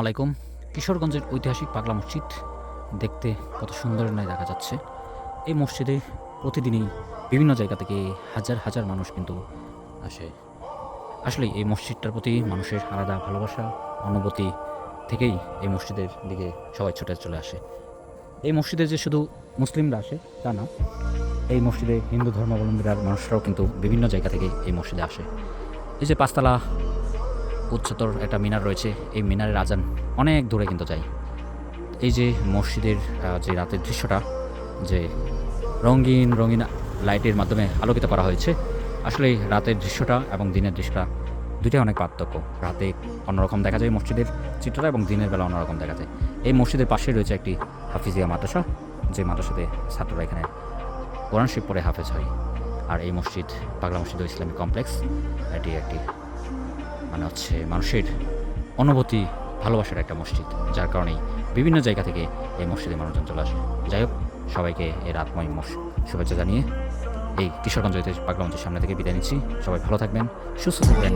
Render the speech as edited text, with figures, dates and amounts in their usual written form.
আলাইকুম। কিশোরগঞ্জের ঐতিহাসিক পাগলা মসজিদ দেখতে কত সুন্দর নয় দেখা যাচ্ছে। এই মসজিদে প্রতিদিনই বিভিন্ন জায়গা থেকে হাজার হাজার মানুষ কিন্তু আসে। আসলেই এই মসজিদটার প্রতি মানুষের আলাদা ভালোবাসা, অনুভূতি থেকেই এই মসজিদের দিকে সবাই ছুটে চলে আসে। এই মসজিদে যে শুধু মুসলিমরা আসে তা না, এই মসজিদে হিন্দু ধর্মাবলম্বীরা মানুষরাও কিন্তু বিভিন্ন জায়গা থেকে এই মসজিদে আসে। এই যে পাঁচতলা উচ্চতর একটা মিনার রয়েছে, এই মিনারের আজান অনেক দূরে কিন্তু যায়। এই যে মসজিদের যে রাতের দৃশ্যটা, যে রঙিন রঙিন লাইটের মাধ্যমে আলোকিত করা হয়েছে, আসলে রাতের দৃশ্যটা এবং দিনের দৃশ্যটা দুইটাই অনেক পার্থক্য। রাতে অন্যরকম দেখা যায় মসজিদের চিত্রটা, এবং দিনের বেলা অন্যরকম দেখা যায়। এই মসজিদের পাশেই রয়েছে একটি হাফিজিয়া মাদ্রাসা, যে মাদ্রাসাতে ছাত্ররা এখানে কোরআন শরীফ পড়ে হাফেজ হয়। আর এই মসজিদ পাগলা মসজিদ ও ইসলামিক কমপ্লেক্স, এটি একটি মানুষের অনুভূতি, ভালোবাসার একটা মসজিদ, যার কারণেই বিভিন্ন জায়গা থেকে এই মসজিদে মানুষজন চলে আসে। যাই হোক, সবাইকে এই রাতময় শুভেচ্ছা জানিয়ে এই কিশোরগঞ্জ পাগলা মঞ্চের সামনে থেকে বিদায় নিচ্ছি। সবাই ভালো থাকবেন, সুস্থ থাকবেন।